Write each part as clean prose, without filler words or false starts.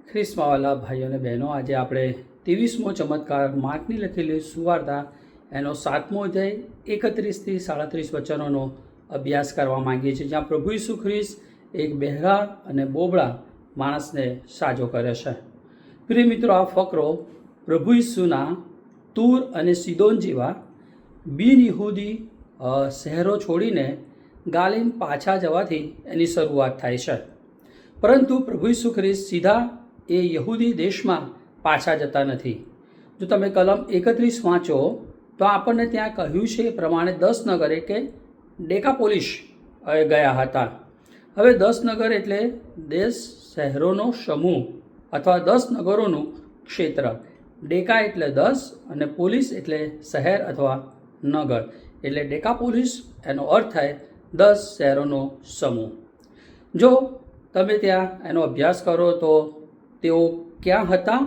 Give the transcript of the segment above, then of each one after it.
ખ્રિસ્તવાલા ભાઈઓ અને બહેનો, આજે આપણે 23મો ચમત્કાર માર્કની લખેલી સુવાર્તા એનો 7મો અધ્યાય 31થી 37 વચનોનો અભ્યાસ કરવા માંગીએ છીએ, જ્યાં પ્રભુ ઈસુ ખ્રિસ્ત એક બહેરા અને બોબડા માણસને સાજો કરે છે. પ્રિય મિત્રો, આ ફકરો પ્રભુ ઈસુના તૂર અને સિદોન જેવા બિન યહૂદી શહેરો છોડીને ગાલિન પાછા જવાથી એની શરૂઆત થાય છે. પરંતુ પ્રભુ ઈસુ ખ્રિસ્ત સીધા એ યહૂદી દેશમાં પાછા જતા નથી. જો તમે કલમ 31 વાંચો તો આપણને ત્યાં કહ્યું છે એ પ્રમાણે 10 નગર એટલે ડેકાપોલિસ ગયા હતા. હવે 10 નગર એટલે 10 શહેરોનો સમૂહ અથવા 10 નગરોનું ક્ષેત્ર. ડેકા એટલે 10 અને પોલિસ એટલે શહેર અથવા નગર, એટલે ડેકાપોલિસ એનો અર્થ થાય 10 શહેરોનો સમૂહ. જો તમે ત્યાં એનો અભ્યાસ કરો તો તેઓ ક્યાં હતા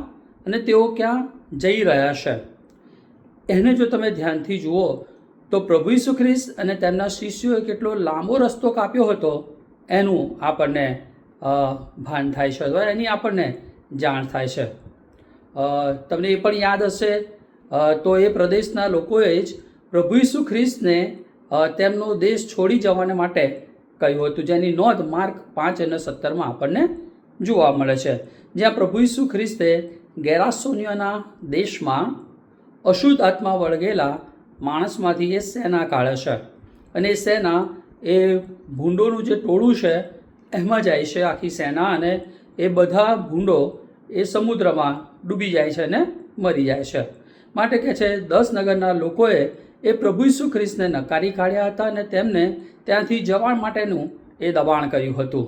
અને તેઓ ક્યાં જઈ રહ્યા છે એને જો તમે ધ્યાનથી જુઓ તો પ્રભુ ઈસુ ખ્રિસ્ત અને તેમના શિષ્યોએ કેટલો લાંબો રસ્તો કાપ્યો હતો એનું આપણને ભાન થાય છે, એની આપણને જાણ થાય છે. તમને એ પણ યાદ હશે તો એ પ્રદેશના લોકોએ જ પ્રભુ ઈસુ ખ્રિસ્તને તેમનો દેશ છોડી જવાને માટે કહ્યું હતું, જેની નોંધ માર્ક 5:17 આપણને જોવા મળે છે, જ્યાં પ્રભુ ઈસુ ખ્રિસ્તે ગેરાસોનિયાના દેશમાં અશુદ્ધ આત્મા વળગેલા માણસમાંથી એ સેના કાઢે છે અને એ સેના એ ભૂંડોનું જે ટોળું છે એમાં જાય છે, આખી સેના, અને એ બધા ભૂંડો એ સમુદ્રમાં ડૂબી જાય છે અને મરી જાય છે. માટે કહે છે 10 નગરના લોકોએ એ પ્રભુ ઈસુ ખ્રિસ્તને નકારી કાઢ્યા હતા અને તેમને ત્યાંથી જવા માટેનું એ દબાણ કર્યું હતું,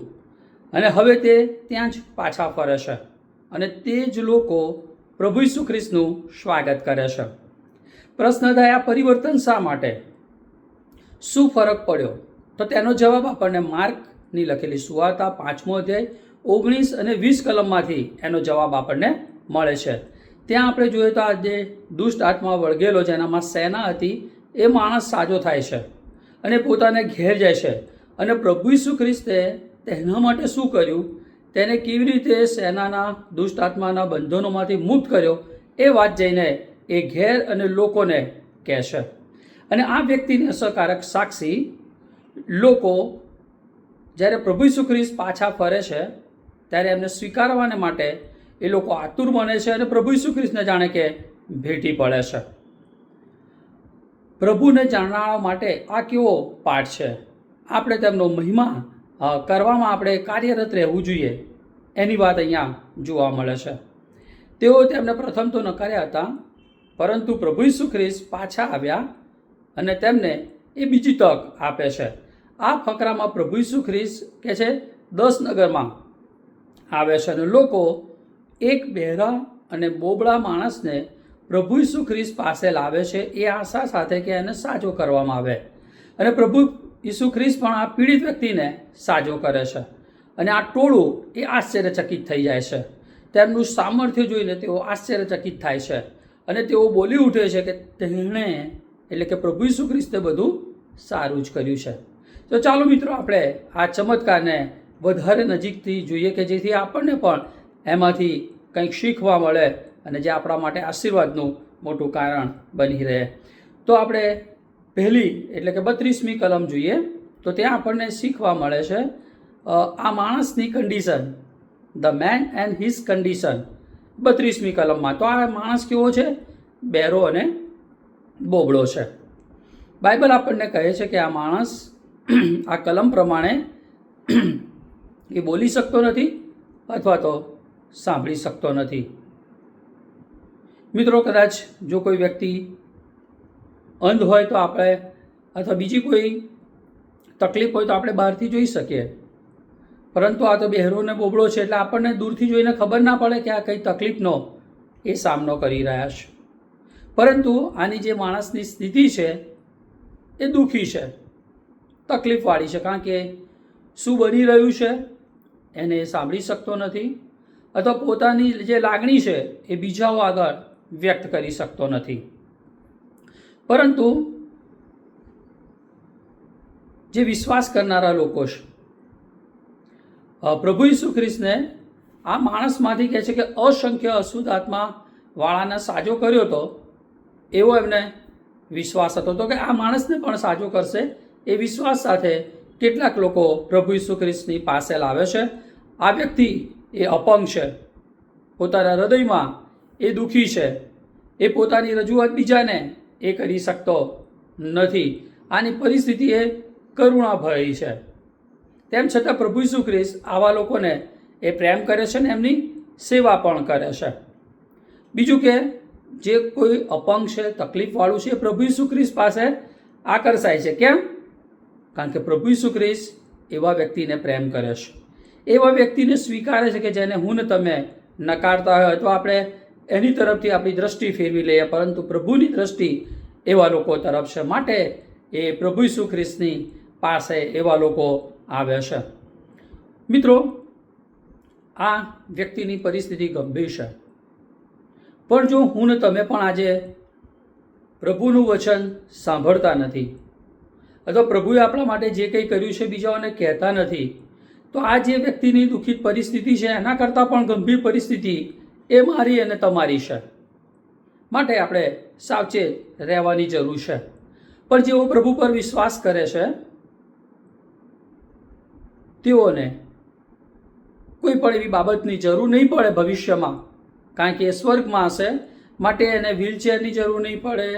અને હવે તે ત્યાં જ પાછા ફરે છે અને તે જ લોકો પ્રભુ ઈસુ ખ્રિસ્તનું સ્વાગત કરે છે. પ્રશ્ન થાય, આ પરિવર્તન શા માટે? શું ફરક પડ્યો? તો તેનો જવાબ આપણને માર્કની લખેલી સુવાર્તા 5મો અધ્યાય 19 અને 20 કલમમાંથી એનો જવાબ આપણને મળે છે. ત્યાં આપણે જોઈએ તો આ જે દુષ્ટ આત્મા વળગેલો જેનામાં સેના હતી એ માણસ સાજો થાય છે અને પોતાને ઘેર જાય છે, અને પ્રભુ ઈસુ ખ્રિસ્તે તેના માટે શું કર્યું, તેને કેવી રીતે સેનાના દુષ્ટ આત્માના બંધનોમાંથી મુક્ત કર્યો એ વાત જઈને એ ઘેર અને લોકોને કહે છે. અને આ વ્યક્તિને અસરકારક સાક્ષી લોકો જ્યારે પ્રભુ ઈસુ ખ્રિસ્ત પાછા ફરે છે ત્યારે એમને સ્વીકારવાને માટે એ લોકો આતુર બને છે અને પ્રભુ ઈસુ ખ્રિસ્તને જાણે કે ભેટી પડે છે. પ્રભુને જાણવા માટે આ કેવો પાઠ છે. આપણે તેમનો મહિમા કરવામાં આપણે કાર્યરત રહેવું જોઈએ એની વાત અહીંયા જોવા મળે છે. તેઓ તેમને પ્રથમ તો નકાર્યા હતા, પરંતુ પ્રભુ ઈસુ ખ્રિસ્ત પાછા આવ્યા અને તેમને એ બીજી તક આપે છે. આ ફકરામાં પ્રભુ ઈસુ ખ્રિસ્ત કે છે 10 નગરમાં આવે છે અને લોકો એક બહેરા અને બોબડા માણસને પ્રભુ ઈસુ ખ્રિસ્ત પાસે લાવે છે એ આશા સાથે કે એને સાજો કરવામાં આવે, અને પ્રભુ ઈસુ ખ્રિસ્ત પણ આ પીડિત વ્યક્તિને સાજો કરે છે. અને આ ટોળું એ આશ્ચર્યચકિત થઈ જાય છે. તેમનું સામર્થ્ય જોઈને તેઓ આશ્ચર્યચકિત થાય છે અને તેઓ બોલી ઉઠે છે કે તેણે એટલે કે પ્રભુ ઈસુ ખ્રિસ્તે બધું સારું જ કર્યું છે. તો ચાલો મિત્રો, આપણે આ ચમત્કારને વધારે નજીકથી જોઈએ કે જેથી આપણને પણ એમાંથી કંઈક શીખવા મળે અને જે આપણા માટે આશીર્વાદનું મોટું કારણ બની રહે. તો આપણે પહેલી એટલે કે 32મી કલમ જોઈએ તો ત્યાં આપણને શીખવા મળે છે આ માણસની condition, the man and his condition. 32મી કલમમાં તો આ માણસ કેવો છે? બહેરો અને બોબડો છે. બાઇબલ આપણને કહે છે કે આ માણસ આ કલમ પ્રમાણે એ બોલી શકતો નથી અથવા તો સાંભળી શકતો નથી. મિત્રો, કદાચ જો કોઈ વ્યક્તિ અંધ હોય તો આપણે અથવા બીજી કોઈ તકલીફ હોય તો આપણે બહારથી જોઈ શકીએ, પરંતુ આ તો બહેરો ને બોબડો છે એટલે આપણને દૂરથી જોઈને ખબર ના પડે કે આ કઈ તકલીફનો એ સામનો કરી રહ્યા છે. પરંતુ આની જે માણસની સ્થિતિ છે એ દુઃખી છે, તકલીફવાળી છે, કારણ કે શું બની રહ્યું છે એને સાંભળી શકતો નથી અથવા પોતાની જે લાગણી છે એ બીજાઓ આગળ વ્યક્ત કરી શકતો નથી. પરંતુ જે વિશ્વાસ કરનારા લોકો છે પ્રભુ ઈસુ ખ્રિસ્તને આ માણસમાંથી કહે છે કે અસંખ્ય અશુદ્ધ આત્મા વાળાને સાજો કર્યો હતો, એવો એમને વિશ્વાસ હતો. તો કે આ માણસને પણ સાજો કરશે એ વિશ્વાસ સાથે કેટલાક લોકો પ્રભુ ઈસુ ખ્રિસ્તની પાસે લાવે છે. આ વ્યક્તિ એ અપંગ છે, પોતાના હૃદયમાં એ દુઃખી છે, એ પોતાની રજૂઆત બીજાને એ કરી શકતો નથી. આની પરિસ્થિતિ એ કરુણાભરી છે. તેમ છતાં પ્રભુ ઈસુ ખ્રિસ્ત આવા લોકોને એ પ્રેમ કરે છે ને એમની સેવા પણ કરે છે. બીજું કે જે કોઈ અપંગ છે, તકલીફવાળું છે, એ પ્રભુ ઈસુ ખ્રિસ્ત પાસે આકર્ષાય છે. કેમ? કારણ કે પ્રભુ ઈસુ ખ્રિસ્ત એવા વ્યક્તિને પ્રેમ કરે છે, એવા વ્યક્તિને સ્વીકારે છે કે જેને હું ને તમે નકારતા હોય અથવા આપણે એની તરફથી આપણી દ્રષ્ટિ ફેરવી લઈએ, પરંતુ પ્રભુની દ્રષ્ટિ એવા લોકો તરફ છે. માટે એ પ્રભુ ઈસુ ખ્રિસ્તની પાસે એવા લોકો આવે છે. મિત્રો, આ વ્યક્તિની પરિસ્થિતિ ગંભીર છે, પણ જો હું ને તમે પણ આજે પ્રભુનું વચન સાંભળતા નથી અથવા પ્રભુએ આપણા માટે જે કંઈ કર્યું છે બીજાઓને કહેતા નથી, તો આ જે વ્યક્તિની દુઃખિત પરિસ્થિતિ છે એના કરતાં પણ ગંભીર પરિસ્થિતિ એ મારી અને તમારી છે. માટે આપણે સાવચેત રહેવાની જરૂર છે. પણ જેઓ પ્રભુ પર વિશ્વાસ કરે છે તેઓને કોઈ પણ એવી બાબતની જરૂર નહીં પડે ભવિષ્યમાં, કારણ કે એ સ્વર્ગમાં હશે. માટે એને વ્હીલચેરની જરૂર નહીં પડે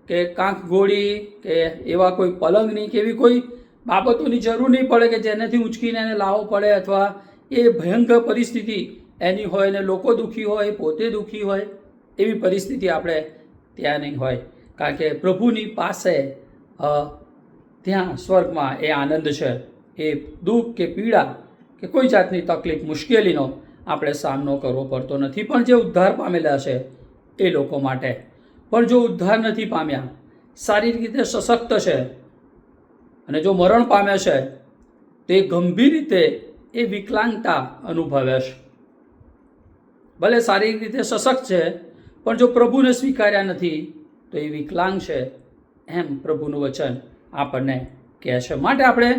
કે કાંખ ગોળી કે એવા કોઈ પલંગની કે એવી કોઈ બાબતોની જરૂર નહીં પડે કે જેનાથી ઉંચકીને એને લાવવો પડે અથવા એ ભયંકર પરિસ્થિતિ એની હોય ને લોકો દુઃખી હોય, પોતે દુઃખી હોય, એવી પરિસ્થિતિ આપણે ત્યાં નહીં હોય. કારણ કે પ્રભુની પાસે ત્યાં સ્વર્ગમાં એ આનંદ છે. એ દુઃખ કે પીડા કે કોઈ જાતની તકલીફ, મુશ્કેલીનો આપણે સામનો કરવો પડતો નથી. પણ જે ઉદ્ધાર પામેલા છે એ લોકો માટે. પણ જો ઉદ્ધાર નથી પામ્યા, શારીરિક રીતે સશક્ત છે અને જો મરણ પામે છે, તો એ ગંભીર રીતે એ વિકલાંગતા અનુભવે છે. ભલે શારીરિક રીતે સશક્ત છે, પણ જો પ્રભુને સ્વીકાર્યા નથી તો એ વિકલાંગ છે, એમ પ્રભુનું વચન આપણને કહે છે. માટે આપણે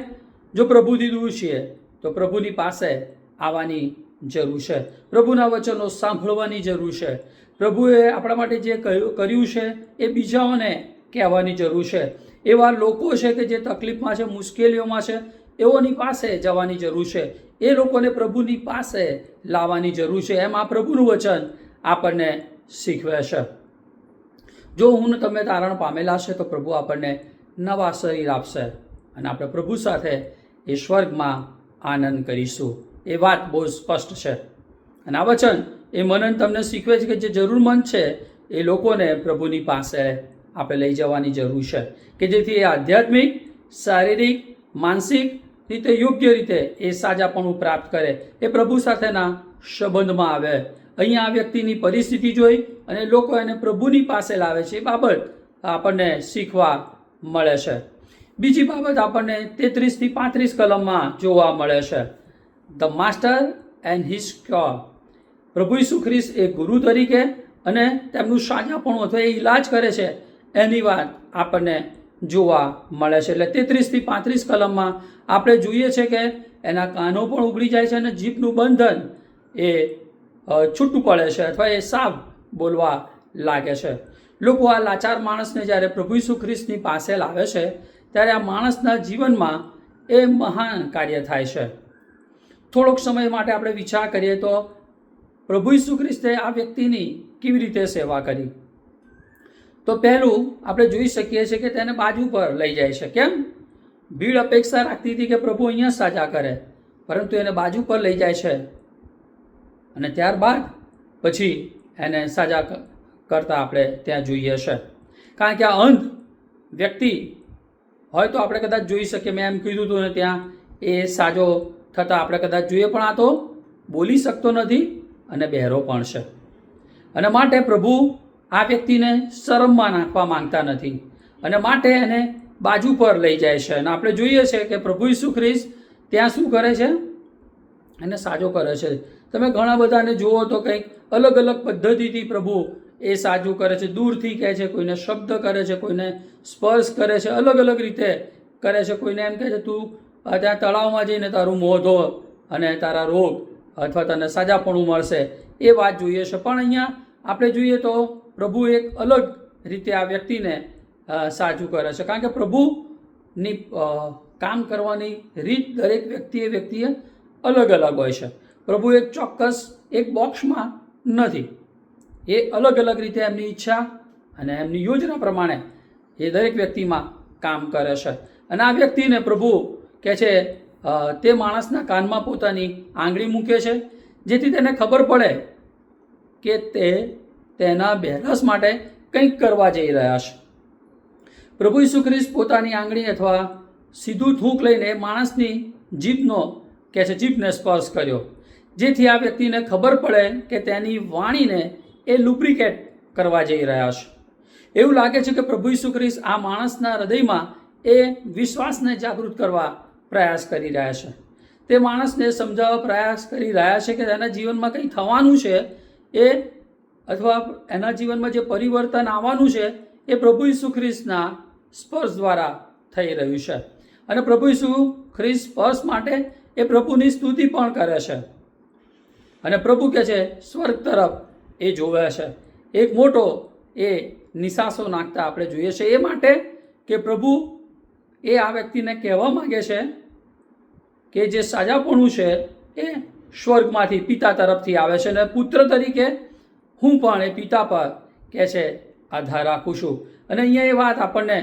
જો પ્રભુથી દૂર છીએ તો પ્રભુની પાસે આવવાની જરૂર છે, પ્રભુના વચનો સાંભળવાની જરૂર છે. પ્રભુએ આપણા માટે જે કર્યું છે એ બીજાઓને કહેવાની જરૂર છે. એવા લોકો છે કે જે તકલીફમાં છે, મુશ્કેલીઓમાં છે, એઓની પાસે જવાની જરૂર છે. એ લોકોને પ્રભુની પાસે લાવવાની જરૂર છે. એમ આ પ્રભુનું વચન આપણને શીખવે છે. જો હું તમે તારણ પામેલા છે તો પ્રભુ આપણને નવા શરીર આપશે અને આપણે પ્રભુ સાથે એ સ્વર્ગમાં આનંદ કરીશું. એ વાત બહુ સ્પષ્ટ છે. અને આ વચન એ મનન તમને શીખવે છે કે જે જરૂરમંદ છે એ લોકોને પ્રભુની પાસે આપણે લઈ જવાની જરૂર છે, કે જેથી એ આધ્યાત્મિક, શારીરિક, માનસિક રીતે યોગ્ય રીતે એ સાજાપણું પ્રાપ્ત કરે, એ પ્રભુ સાથેના સંબંધમાં આવે. અહીંયા આ વ્યક્તિની પરિસ્થિતિ જોઈ અને લોકો એને પ્રભુની પાસે લાવે છે, એ બાબત આપણને શીખવા મળે છે. બીજી બાબત આપણને 33 થી 35 કલમમાં જોવા મળે છે. The master and his cure. પ્રભુ ઈસુ ખ્રિસ્ત એ ગુરુ તરીકે અને તેમનું સાજાપણું અથવા એ ઈલાજ કરે છે એની વાત આપણને જોવા મળે છે. એટલે 33 થી 35 કલમમાં આપણે જોઈએ છે કે એના કાનો પણ ઉઘડી જાય છે અને જીભનું બંધન એ છૂટું પડે છે અથવા એ સાફ બોલવા લાગે છે. લોકો આ લાચાર માણસને જ્યારે પ્રભુ ઈસુ ખ્રિસ્તની પાસે લાવે છે ત્યારે આ માણસના જીવનમાં એ મહાન કાર્ય થાય છે. થોડોક સમય માટે આપણે વિચાર કરીએ તો પ્રભુ ઈસુ ખ્રિસ્તે આ વ્યક્તિની કેવી રીતે સેવા કરી. તો પહેલું આપણે જોઈ શકીએ છીએ કે તેને બાજુ પર લઈ જાય છે. કેમ? ભીડ અપેક્ષા રાખતી હતી કે પ્રભુ અહીંયા સાજા કરે, પરંતુ એને બાજુ પર લઈ જાય છે અને ત્યારબાદ પછી એને સાજા કરતા આપણે ત્યાં જોઈએ છે. કારણ કે આ અંધ વ્યક્તિ હોય તો આપણે કદાચ જોઈ શકીએ, મેં એમ કીધું હતું ને ત્યાં એ સાજો થતાં આપણે કદાચ જોઈએ, પણ આ તો બોલી શકતો નથી અને બહેરો પણ છે. અને માટે પ્રભુ આ વ્યક્તિને શરમમાં નાખવા માંગતા નથી અને માટે એને બાજુ પર લઈ જાય છે. અને આપણે જોઈએ છે કે પ્રભુ ઈસુ ખ્રિસ્ત ત્યાં શું કરે છે? એને સાજો કરે છે. તમે ઘણા બધાને જુઓ તો કંઈક અલગ અલગ પદ્ધતિથી પ્રભુ એ સાજું કરે છે. દૂરથી કહે છે, કોઈને શબ્દ કરે છે, કોઈને સ્પર્શ કરે છે, અલગ અલગ રીતે કરે છે. કોઈને એમ કહે છે તું ત્યાં તળાવમાં જઈને તારું મોં ધો અને તારા રોગ અથવા તને સજાપણું મળશે એ વાત જોઈએ છે. પણ અહીંયા આપણે જોઈએ તો પ્રભુ એક અલગ રીતે આ વ્યક્તિને સાજું કરે છે, કારણ કે પ્રભુની કામ કરવાની રીત દરેક વ્યક્તિએ અલગ અલગ હોય છે. પ્રભુ એક ચોક્કસ એક બોક્સમાં નથી, એ અલગ અલગ રીતે એમની ઈચ્છા અને એમની યોજના પ્રમાણે એ દરેક વ્યક્તિમાં કામ કરે છે. અને આ વ્યક્તિને પ્રભુ કહે છે તે માણસના કાનમાં પોતાની આંગળી મૂકે છે, જેથી તેને ખબર પડે કે તે તેના બેરસ માટે કંઈક કરવા જઈ રહ્યા છે. પ્રભુ ઈસુ ખ્રિસ્ત પોતાની આંગળી અથવા સીધું થૂંક લઈને માણસની જીભને સ્પર્શ કર્યો, જેથી આ વ્યક્તિને ખબર પડે કે તેની વાણીને એ લુબ્રિકેટ કરવા જઈ રહ્યા છે. એવું લાગે છે કે પ્રભુ ઈસુ ખ્રિસ્ત આ માણસના હૃદયમાં એ વિશ્વાસને જાગૃત કરવા પ્રયાસ કરી રહ્યા છે. તે માણસને સમજાવવા પ્રયાસ કરી રહ્યા છે કે તેના જીવનમાં કંઈ થવાનું છે એ, અથવા એના જીવનમાં જે પરિવર્તન આવવાનું છે એ પ્રભુ ઈસુ ખ્રિસ્તના સ્પર્શ દ્વારા થઈ રહ્યું છે. અને પ્રભુ ઈસુ ખ્રિસ્ત સ્પર્શ માટે એ પ્રભુની સ્તુતિ પણ કરે છે. અને પ્રભુ કહે છે સ્વર્ગ તરફ એ જોવે છે. એક મોટો એ નિશાસો નાખતા આપણે જોઈએ છે, એ માટે કે પ્રભુ એ આ વ્યક્તિને કહેવા માગે છે કે જે સાજાપણું છે એ સ્વર્ગમાંથી પિતા તરફથી આવે છે, અને પુત્ર તરીકે હું પણ એ પિતા પર કહે છે આધાર રાખું છું. અને અહીંયા એ વાત આપણને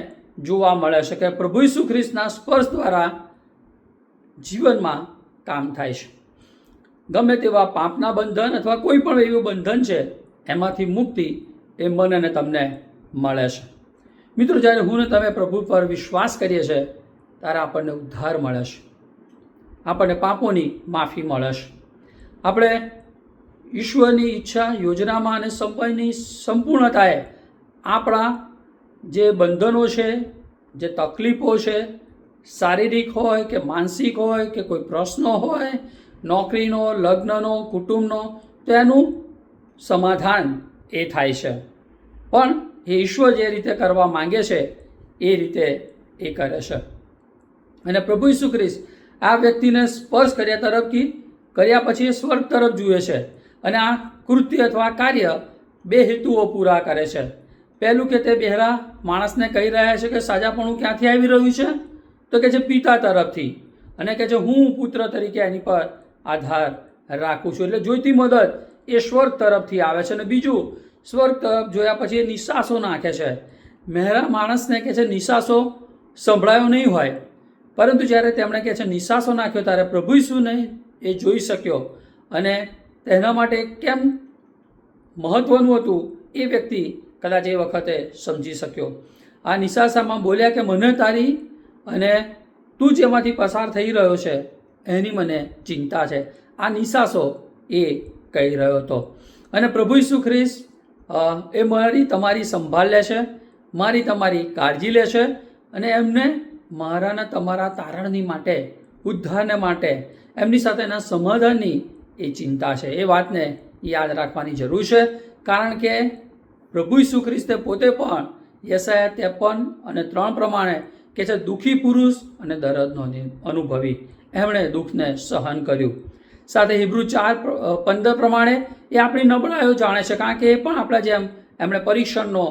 જોવા મળે છે કે પ્રભુ ઈસુ ખ્રિસ્તના સ્પર્શ દ્વારા જીવનમાં કામ થાય છે. ગમે તેવા પાપના બંધન અથવા કોઈ પણ એવું બંધન છે એમાંથી મુક્તિ એ મને અને તમને મળે છે. મિત્રો, જ્યારે હું ને તમે પ્રભુ પર વિશ્વાસ કરીએ છીએ ત્યારે આપણને ઉદ્ધાર મળે છે, આપણને પાપોની માફી મળે છે. આપણે ઈશ્વરની ઈચ્છા યોજનામાં અને સમયની સંપૂર્ણતાએ આપણા જે બંધનો છે, જે તકલીફો છે, શારીરિક હોય કે માનસિક હોય કે કોઈ પ્રશ્નો હોય, નોકરીનો, લગ્નનો, કુટુંબનો, તો એનું સમાધાન એ થાય છે. પણ એ ઈશ્વર જે રીતે કરવા માંગે છે એ રીતે એ કરે છે. અને પ્રભુ ઈસુ ખ્રિસ્ત આ વ્યક્તિને સ્પર્શ કર્યા પછી એ સ્વર્ગ તરફ જુએ છે, અને આ કૃત્ય અથવા કાર્ય બે હેતુઓ પૂરા કરે છે. પહેલું કે તે બહેરા માણસને કહી રહ્યા છે કે સાજાપણું ક્યાંથી આવી રહ્યું છે, તો કે છે પિતા તરફથી, અને કે છે હું પુત્ર તરીકે એની પર આધાર રાખું છું. એટલે જોઈતી મદદ એ સ્વર્ગ તરફથી આવે છે. અને બીજું, સ્વર્ગ તરફ જોયા પછી એ નિશાસો નાખે છે. મહેરા માણસને કે છે નિશાસો સંભળાયો નહીં હોય, પરંતુ જ્યારે તેમણે કે છે નિશાસો નાખ્યો ત્યારે પ્રભુ ઈસુને એ જોઈ શક્યો, અને તેના માટે કેમ મહત્વનું હતું એ વ્યક્તિ કદાચ એ વખતે સમજી શક્યો. આ નિશાસામાં બોલ્યા કે મને તારી અને તું જેમાંથી પસાર થઈ રહ્યો છે એની મને ચિંતા છે. આ નિશાસો એ કહી રહ્યો હતો. અને પ્રભુ ઈસુ ખ્રિસ્ત એ મારી તમારી સંભાળ લે છે, મારી તમારી કાળજી લે છે, અને એમને મારાના તમારા તારણની માટે, ઉદ્ધારને માટે, એમની સાથેના સમાધાનની એ ચિંતા છે. એ વાતને યાદ રાખવાની જરૂર છે, કારણ કે પ્રભુ ઈસુ ખ્રિસ્તે પોતે પણ યશાયા 53:3 પ્રમાણે કે છે દુઃખી પુરુષ અને દર્દનો અનુભવી, એમણે દુઃખને સહન કર્યું. સાથે હિબ્રુ 4:15 પ્રમાણે એ આપણી નબળાઈઓ જાણે છે, કારણ કે એ પણ આપણા જેમ એમણે પરીક્ષણનો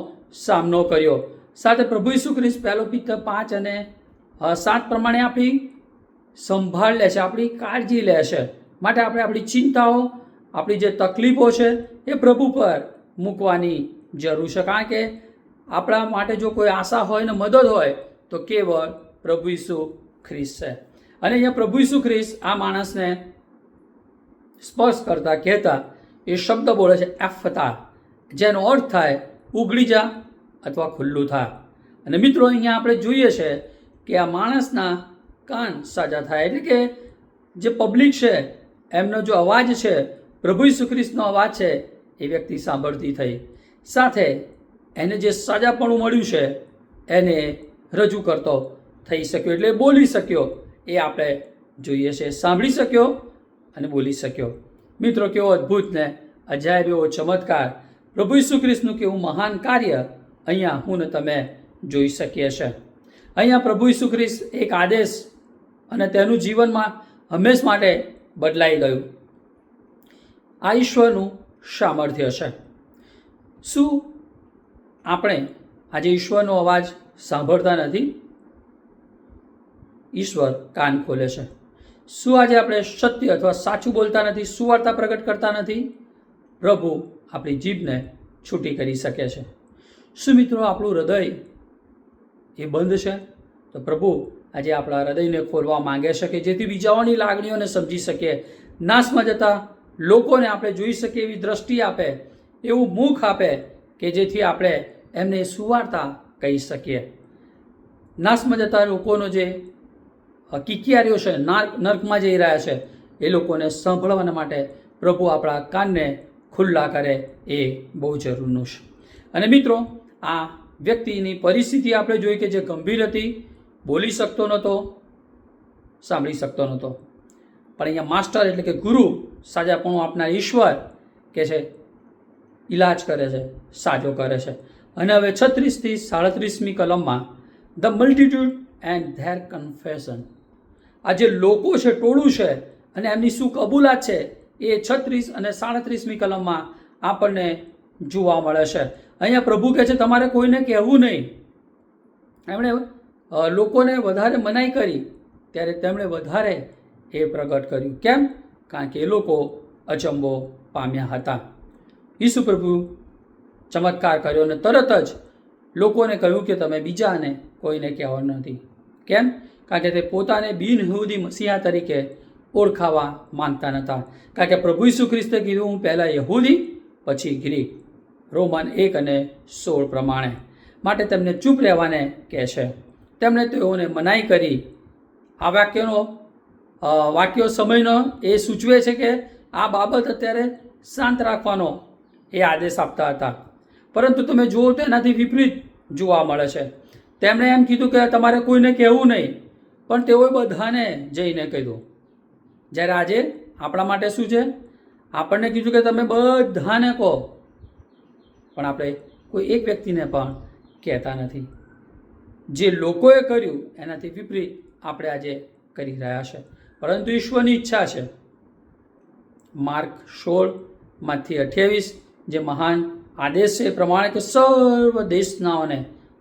સામનો કર્યો. સાથે પ્રભુ ઈસુ ખ્રિસ્ત 1 Peter 5:7 પ્રમાણે આપણી સંભાળ લે છે, આપણી કાળજી લે છે. માટે આપણે આપણી ચિંતાઓ, આપણી જે તકલીફો છે એ પ્રભુ પર મૂકવાની જરૂર છે, કારણ કે આપણા માટે જો કોઈ આશા હોય ને મદદ હોય તો કેવળ પ્રભુ ઈસુ ખ્રિસ્ત છે. અને અહીંયા પ્રભુ ઈસુ ખ્રિસ્ત આ માણસને સ્પર્શ કરતા કહેતા એ શબ્દ બોલે છે એફતા, જેનો અર્થ થાય ઉઘડી જા અથવા ખુલ્લું થા. અને મિત્રો, અહીંયા આપણે જોઈએ છે કે આ માણસના કાન સાજા થાય, એટલે કે જે પબ્લિક છે એમનો જો અવાજ છે, પ્રભુ ઈસુ ખ્રિસ્તનો અવાજ છે, એ વ્યક્તિ સાંભળતી થઈ. સાથે એને જે સાજાપણું મળ્યું છે એને રજૂ કરતો થઈ શક્યો, એટલે બોલી શક્યો. એ આપણે જોઈએ છે, સાંભળી શક્યો અને બોલી શક્યો. મિત્રો, કેવો અદ્ભુત ને અજાયબ એવો ચમત્કાર, પ્રભુ ઈસુ ખ્રિસ્તનું કેવું મહાન કાર્ય અહીંયા હું ને તમે જોઈ શકીએ છીએ. અહીંયા પ્રભુ ઈસુ ખ્રિસ્ત એક આદેશ અને તેનું જીવનમાં હંમેશ માટે બદલાઈ ગયું. આ ઈશ્વરનું સામર્થ્ય છે. શું આપણે આજે ઈશ્વરનો અવાજ સાંભળતા નથી? ઈશ્વર કાન ખોલે છે. શું આજે આપણે સત્ય અથવા સાચું બોલતા નથી? સુવાર્તા પ્રગટ કરતા નથી? પ્રભુ આપણી જીભને છૂટી કરી શકે છે. શું મિત્રો આપણું હૃદય એ બંધ છે? તો પ્રભુ આજે આપણા હૃદયને ખોલવા માંગે છે કે જેથી બીજાઓની લાગણીઓને સમજી શકીએ, નાશમાં જતા લોકોને આપણે જોઈ શકીએ એવી દ્રષ્ટિ આપે, એવું મુખ આપે કે જેથી આપણે એમને સુવાર્તા કહી શકીએ. નાશમાં જતા લોકોનો જે કિકિયારીઓ છે, નર્કમાં જઈ રહ્યા છે, એ લોકોને સાંભળવાના માટે પ્રભુ આપણા કાનને ખુલ્લા કરે એ બહુ જરૂરનું છે. અને મિત્રો આ વ્યક્તિની પરિસ્થિતિ આપણે જોઈ કે જે ગંભીર હતી, બોલી શકતો નહોતો, સાંભળી શકતો નહોતો, પણ અહીંયા માસ્ટર એટલે કે ગુરુ, સાજાપણું આપનાર ઈશ્વર કે છે ઈલાજ કરે છે, સાજો કરે છે. અને હવે 36 થી 37મી કલમમાં ધ મલ્ટિટ્યુડ એન્ડ ધેર કન્ફેશન, આ જે લોકો છે, ટોળું છે, અને એમની શું કબૂલાત છે એ 36 અને 37મી કલમમાં આપણને જોવા મળે છે. અહીંયા પ્રભુ કહે છે તમારે કોઈને કહેવું નહીં. એમણે લોકોને વધારે મનાઈ કરી ત્યારે તેમણે વધારે એ પ્રગટ કર્યું. કેમ? કારણ કે એ લોકો અચંબો પામ્યા હતા. ઈસુ પ્રભુ ચમત્કાર કર્યો અને તરત જ લોકોને કહ્યું કે તમે બીજાને કોઈને કહેવાનું નથી. કેમ? કારણ કે તે પોતાને બિન યહૂદી મસીહા તરીકે ઓળખાવા માંગતા નહોતા. કારણ કે પ્રભુ ઈસુ ખ્રિસ્તે કીધું હું પહેલાં યહૂદી પછી ગ્રીક, રોમન 1:16 પ્રમાણે. માટે તેમને ચૂપ રહેવાને કહે છે. તેમણે તેઓને મનાઈ કરી. આ વાક્યો સમયનો એ સૂચવે છે કે આ બાબત અત્યારે શાંત રાખવાનો એ આદેશ આપતા હતા. પરંતુ તમે જુઓ તો એનાથી વિપરીત જોવા મળે છે. તેમણે એમ કીધું કે તમારે કોઈને કહેવું નહીં, પણ તેઓએ બધાને જઈને કીધું. જ્યારે આજે આપણા માટે શું છે? આપણને કીધું કે તમે બધાને કહો, પણ આપણે કોઈ એક વ્યક્તિને પણ કહેતા નથી. જે લોકોએ કર્યું એનાથી વિપરીત આપણે આજે કરી રહ્યા છે. પરંતુ ઈશ્વરની ઈચ્છા છે. માર્ક 16:28 જે મહાન આદેશ છે એ પ્રમાણે કે સર્વ દેશનાઓને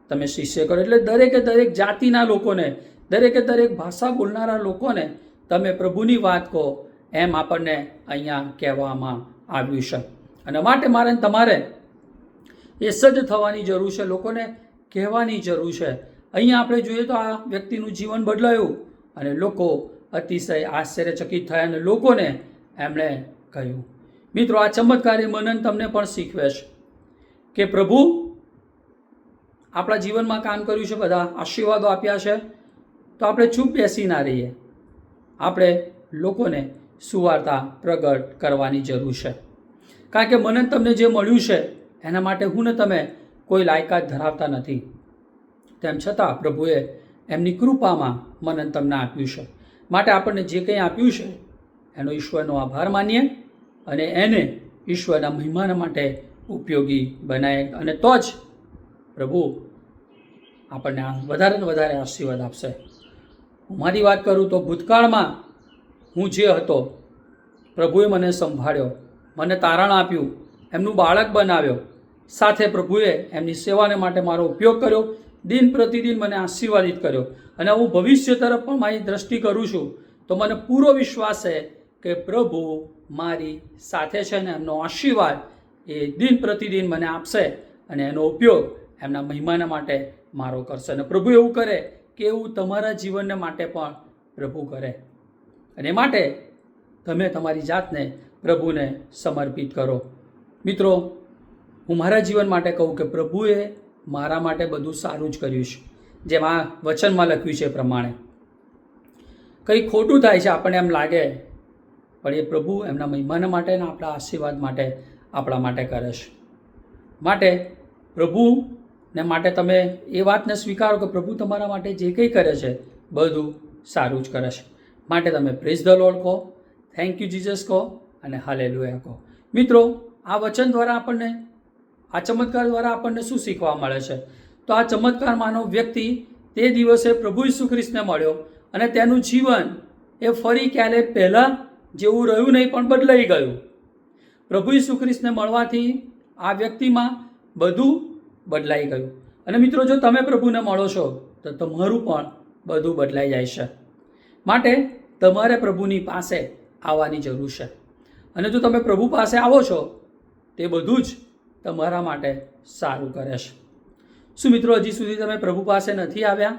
તમે શિષ્ય કરો, એટલે દરેકે દરેક જાતિના લોકોને, દરેકે દરેક ભાષા બોલનારા લોકોને તમે પ્રભુની વાત કહો, એમ આપણને અહીંયા કહેવામાં આવ્યું છે. અને માટે મારે તમારે એ સજ્જ થવાની જરૂર છે, લોકોને કહેવાની જરૂર છે. અહીંયા આપણે જોઈએ તો આ વ્યક્તિનું જીવન બદલાયું અને લોકો અતિશય આશ્ચર્યચકિત થયા અને લોકોને એમણે કહ્યું. મિત્રો આ ચમત્કારી મનન તમને પણ શીખવે છે કે પ્રભુ આપણા જીવનમાં કામ કર્યું છે, બધા આશીર્વાદો આપ્યા છે, તો આપણે ચૂપ બેસી ના રહીએ. આપણે લોકોને સુવાર્તા પ્રગટ કરવાની જરૂર છે. કારણ કે મનન તમને જે મળ્યું છે એના માટે હું ને તમે કોઈ લાયકાત ધરાવતા નથી. તેમ છતાં પ્રભુએ એમની કૃપામાં મનન તમને આપ્યું છે. માટે આપણને જે કંઈ આપ્યું છે એનો ઈશ્વરનો આભાર માનીએ અને એને ઈશ્વરના મહિમાના માટે ઉપયોગી બનાવીએ, અને તો જ પ્રભુ આપણને વધારે ને વધારે આશીર્વાદ આપશે. હું મારી વાત કરું તો ભૂતકાળમાં હું જે હતો, પ્રભુએ મને સંભાળ્યો, મને તારણ આપ્યું, એમનું બાળક બનાવ્યો, સાથે પ્રભુએ એમની સેવાને માટે મારો ઉપયોગ કર્યો, દિન પ્રતિદિન મને આશીર્વાદિત કર્યો. અને હું ભવિષ્ય તરફ પણ મારી દ્રષ્ટિ કરું છું તો મને પૂરો વિશ્વાસ છે કે પ્રભુ મારી સાથે છે ને એમનો આશીર્વાદ એ દિન પ્રતિદિન મને આપશે અને એનો ઉપયોગ એમના મહિમાના માટે મારો કરશે. અને પ્રભુ એવું કરે કે એવું તમારા જીવનને માટે પણ પ્રભુ કરે. અને એ માટે તમે તમારી જાતને પ્રભુને સમર્પિત કરો. મિત્રો હું મારા જીવન માટે કહું કે પ્રભુએ મારા માટે બધું સારું જ કર્યું છે. જેમ આ વચનમાં લખ્યું છે એ પ્રમાણે કંઈ ખોટું થાય છે આપણને એમ લાગે, પણ એ પ્રભુ એમના મહિમાના માટે અને આપણા આશીર્વાદ માટે આપણા માટે કરે છે. માટે પ્રભુને માટે તમે એ વાતને સ્વીકારો કે પ્રભુ તમારા માટે જે કંઈ કરે છે બધું સારું જ કરે છે. માટે તમે પ્રેઝ ધ લોર્ડ કહો, થેન્ક યુ જીસસ કહો અને હાલેલુયા કહો. મિત્રો આ વચન દ્વારા આપણને, આ ચમત્કાર દ્વારા આપણને શું શીખવા મળે છે? તો આ ચમત્કાર માનવ વ્યક્તિ તે દિવસે પ્રભુ ઈસુ ખ્રિસ્તને મળ્યો અને તેનું જીવન એ ફરી ક્યારે પહેલાં જેવું રહ્યું નહીં, પણ બદલાઈ ગયું. પ્રભુ ઈસુ ખ્રિસ્તને મળવાથી આ વ્યક્તિમાં બધું બદલાઈ ગયું. અને મિત્રો, જો તમે પ્રભુને મળો છો તો તમારું પણ બધું બદલાઈ જાય છે. માટે તમારે પ્રભુની પાસે આવવાની જરૂર છે. અને જો તમે પ્રભુ પાસે આવો છો, તે બધું જ તમારા માટે સારું કરે છે. શું મિત્રો, હજી સુધી તમે પ્રભુ પાસે નથી આવ્યા?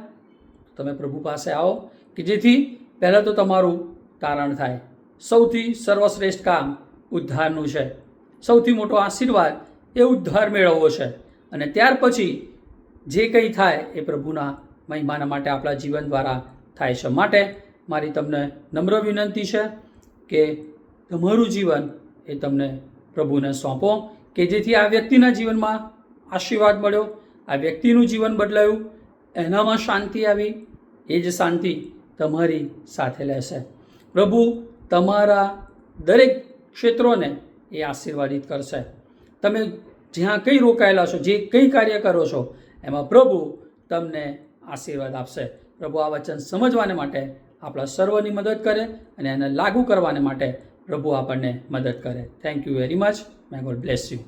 તમે પ્રભુ પાસે આવો, કે જેથી પહેલાં તો તમારું તારણ થાય. સૌથી સર્વશ્રેષ્ઠ કામ ઉદ્ધારનું છે. સૌથી મોટો આશીર્વાદ એ ઉદ્ધાર મેળવવો છે. અને ત્યાર પછી જે કંઈ થાય એ પ્રભુના મહિમાના માટે આપણા જીવન દ્વારા થાય છે. માટે મારી તમને નમ્ર વિનંતી છે કે તમારું જીવન એ તમને પ્રભુને સોંપો, કે જેથી આ વ્યક્તિના જીવનમાં આશીર્વાદ મળ્યો, આ વ્યક્તિનું જીવન બદલાયું, એનામાં શાંતિ આવી, એ જ શાંતિ તમારી સાથે લેશે. પ્રભુ તમારા દરેક ક્ષેત્રોને એ આશીર્વાદિત કરશે. તમે જ્યાં કંઈ રોકાયેલા છો, જે કંઈ કાર્ય કરો છો, એમાં પ્રભુ તમને આશીર્વાદ આપશે. પ્રભુ આ વચન સમજવાને માટે આપણા સર્વની મદદ કરે અને એને લાગુ કરવાને માટે પ્રભુ આપણને મદદ કરે. Thank you very much. May God bless you.